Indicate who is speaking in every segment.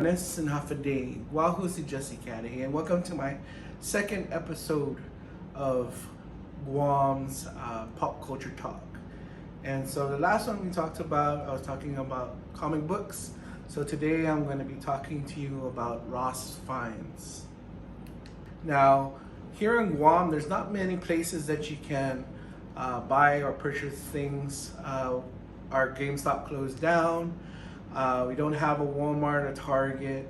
Speaker 1: Manis and half a day. Wahoo si Jessica and welcome to my second episode of Guam's pop culture talk. And so the last one we talked about, I was talking about comic books. So today I'm going to be talking to you about Ross finds. Now, here in Guam, there's not many places that you can buy or purchase things. Our GameStop closed down. We don't have a Walmart or Target.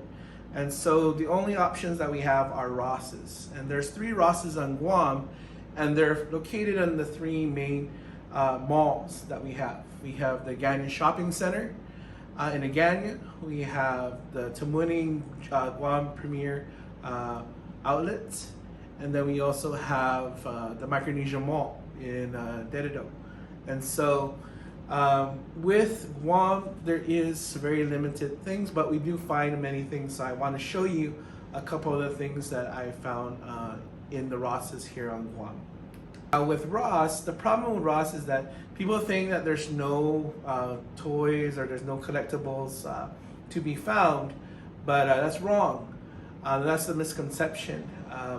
Speaker 1: And so the only options that we have are Ross's. And there's 3 Ross's on Guam, and they're located in the 3 main malls that we have. We have the Ganya Shopping Center in Aganya. We have the Tamuning Guam Premier Outlet. And then we also have the Micronesia Mall in Dededo. And so with Guam, there is very limited things, but we do find many things. So I want to show you a couple of the things that I found in the Ross's here on Guam. With Ross, the problem with Ross is that people think that there's no toys or there's no collectibles to be found, but that's wrong. That's the misconception.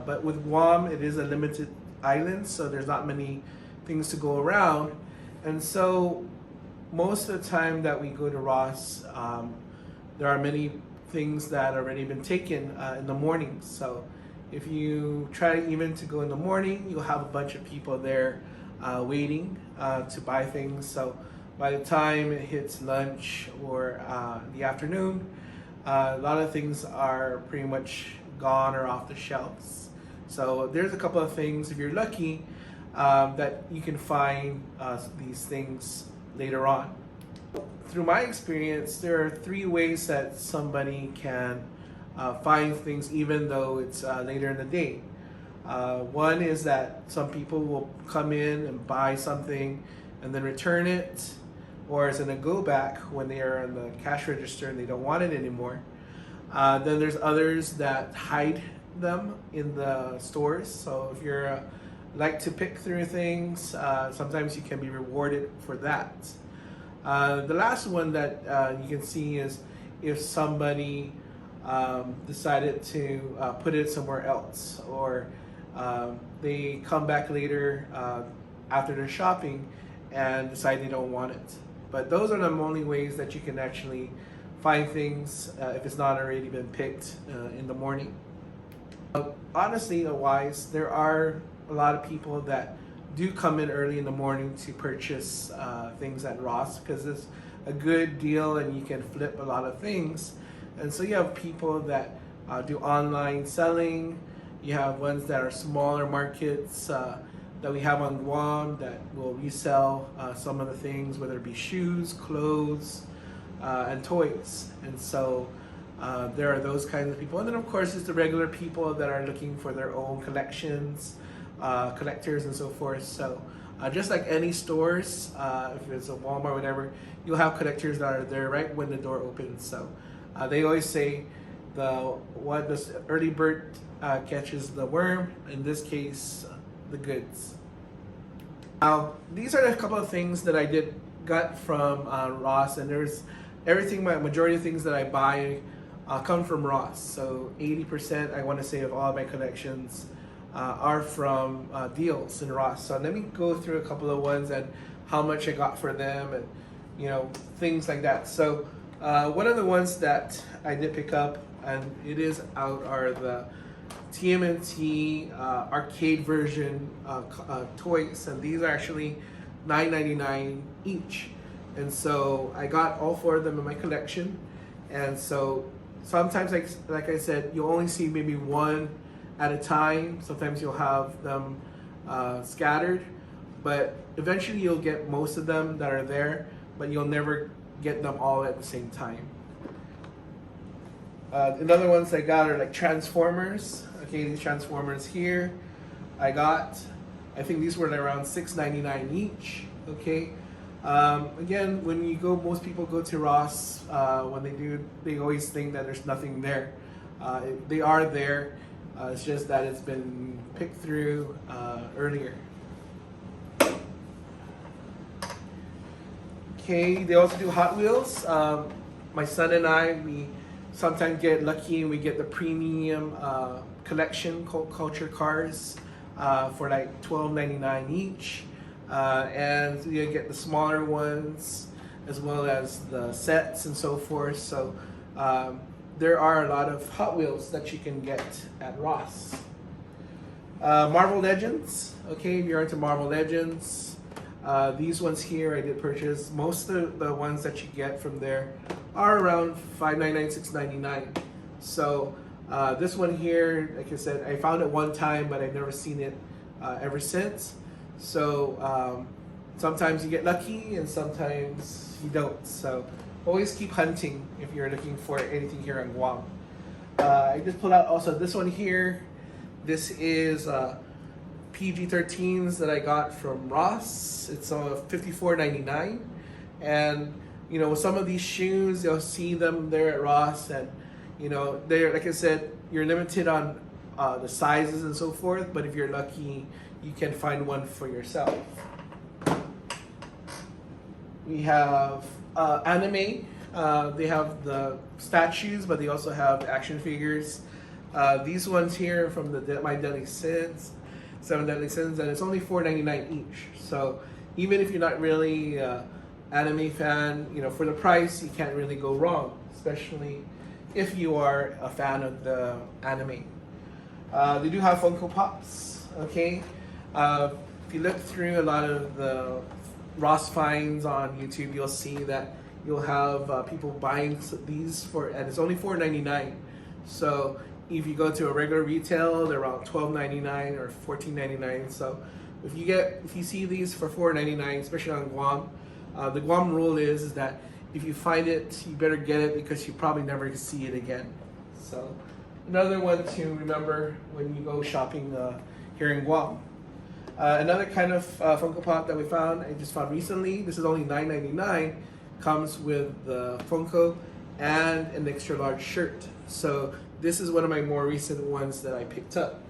Speaker 1: But with Guam, it is a limited island, so there's not many things to go around. And so most of the time that we go to Ross, there are many things that already been taken in the morning. So if you try even to go in the morning, you'll have a bunch of people there waiting to buy things. So by the time it hits lunch or the afternoon, a lot of things are pretty much gone or off the shelves. So there's a couple of things, if you're lucky, that you can find these things later on. Through my experience, there are 3 ways that somebody can find things even though it's later in the day. One is that some people will come in and buy something and then return it, or it's in a go back when they are on the cash register and they don't want it anymore. Then there's others that hide them in the stores. So if you're like to pick through things, sometimes you can be rewarded for that. The last one that you can see is if somebody decided to put it somewhere else, or they come back later after their shopping and decide they don't want it. But those are the only ways that you can actually find things if it's not already been picked in the morning. Honestly, otherwise, there are a lot of people that do come in early in the morning to purchase things at Ross because it's a good deal and you can flip a lot of things. And so you have people that do online selling. You have ones that are smaller markets that we have on Guam that will resell some of the things, whether it be shoes, clothes, and toys. And so there are those kinds of people. And then of course there's the regular people that are looking for their own collections, collectors and so forth. So just like any stores, if it's a Walmart or whatever, you'll have collectors that are there right when the door opens. So they always say the early bird catches the worm, in this case the goods. Now these are a couple of things that I got from Ross, and there's everything, my majority of things that I buy come from Ross. So 80% I want to say of all my collections are from deals in Ross. So let me go through a couple of ones and how much I got for them, and things like that. So one of the ones that I did pick up, and it is out, are the TMNT arcade version toys, and these are actually $9.99 each. And so I got all 4 of them in my collection. And so sometimes, like I said, you'll only see maybe one at a time. Sometimes you'll have them scattered, but eventually you'll get most of them that are there, but you'll never get them all at the same time. Another ones I got are like Transformers. Okay, these Transformers here I got. I think these were around $6.99 each. Okay. Again, when you go, most people go to Ross. When they do, they always think that there's nothing there. They are there. It's just that it's been picked through earlier. Okay, they also do Hot Wheels. My son and I, we sometimes get lucky and we get the premium collection culture cars for like $12.99 each. And you get the smaller ones as well as the sets and so forth. So there are a lot of Hot Wheels that you can get at Ross. Marvel Legends, okay, if you're into Marvel Legends, these ones here I did purchase. Most of the ones that you get from there are around $5.99, $6.99. So this one here, like I said, I found it one time, but I've never seen it ever since. So sometimes you get lucky and sometimes you don't. So always keep hunting if you're looking for anything here in Guam. I just pulled out also this one here. This is PG-13s that I got from Ross. It's $54.99. And you know, with some of these shoes, you'll see them there at Ross, and you know, they're, like I said, you're limited on the sizes and so forth, but if you're lucky, you can find one for yourself. We have anime. They have the statues, but they also have action figures. These ones here from the My Deadly Sins, 7 Deadly Sins, and it's only $4.99 each. So even if you're not really anime fan, you know, for the price, you can't really go wrong, especially if you are a fan of the anime. They do have Funko Pops, okay? If you look through a lot of the Ross finds on YouTube, you'll see that you'll have people buying these for, and it's only $4.99. So if you go to a regular retail, they're around $12.99 or $14.99. So if you see these for $4.99, especially on Guam, the Guam rule is that if you find it, you better get it because you probably never see it again. So another one to remember when you go shopping here in Guam. Another kind of Funko Pop that we found, I just found recently, this is only $9.99, comes with the Funko and an extra large shirt. So this is one of my more recent ones that I picked up.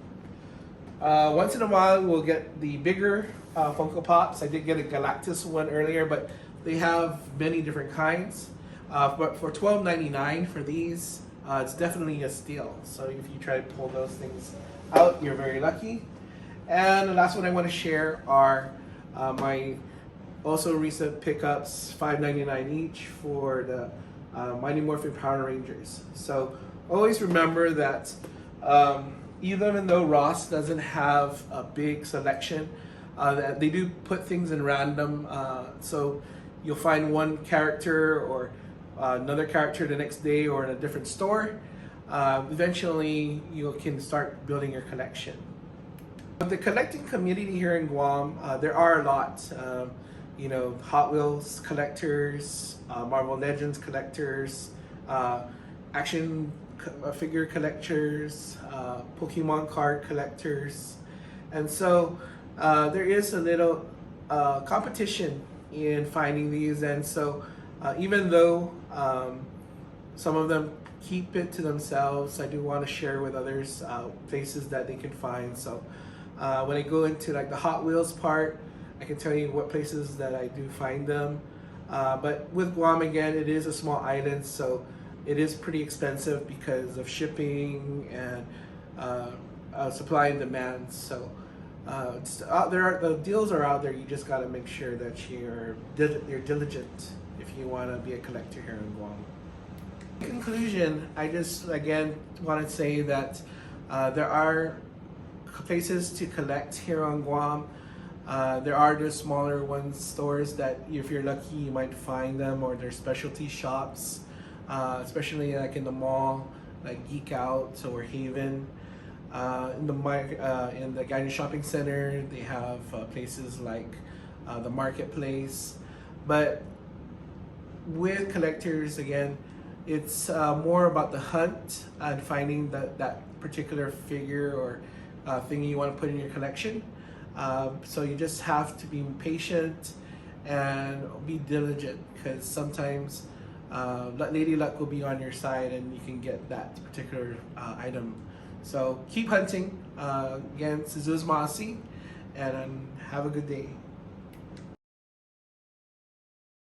Speaker 1: Once in a while we'll get the bigger Funko Pops. I did get a Galactus one earlier, but they have many different kinds. But for $12.99 for these, it's definitely a steal. So if you try to pull those things out, you're very lucky. And the last one I want to share are my also recent pickups, $5.99 each for the Mighty Morphin Power Rangers. So always remember that even though Ross doesn't have a big selection, that they do put things in random. So you'll find one character or another character the next day or in a different store. Eventually you can start building your collection. The collecting community here in Guam, there are a lot. You know, Hot Wheels collectors, Marvel Legends collectors, action figure collectors, Pokemon card collectors. And so there is a little competition in finding these. And so even though some of them keep it to themselves, I do want to share with others places that they can find. So when I go into like the Hot Wheels part, I can tell you what places that I do find them. But with Guam, again, it is a small island, so it is pretty expensive because of shipping and supply and demand. So it's out there, the deals are out there. You just got to make sure that you're diligent if you want to be a collector here in Guam. In conclusion, I just again want to say that there are places to collect here on Guam. There are the smaller stores that if you're lucky you might find them, or there's specialty shops, especially like in the mall, like GU'd or Haven. In the Guide Shopping Center, they have places like the Marketplace. But with collectors, again, it's more about the hunt and finding that particular figure or thing you want to put in your collection. So you just have to be patient and be diligent, because sometimes Lady Luck will be on your side and you can get that particular item. So keep hunting. Again, Suzuz Masi, and have a good day.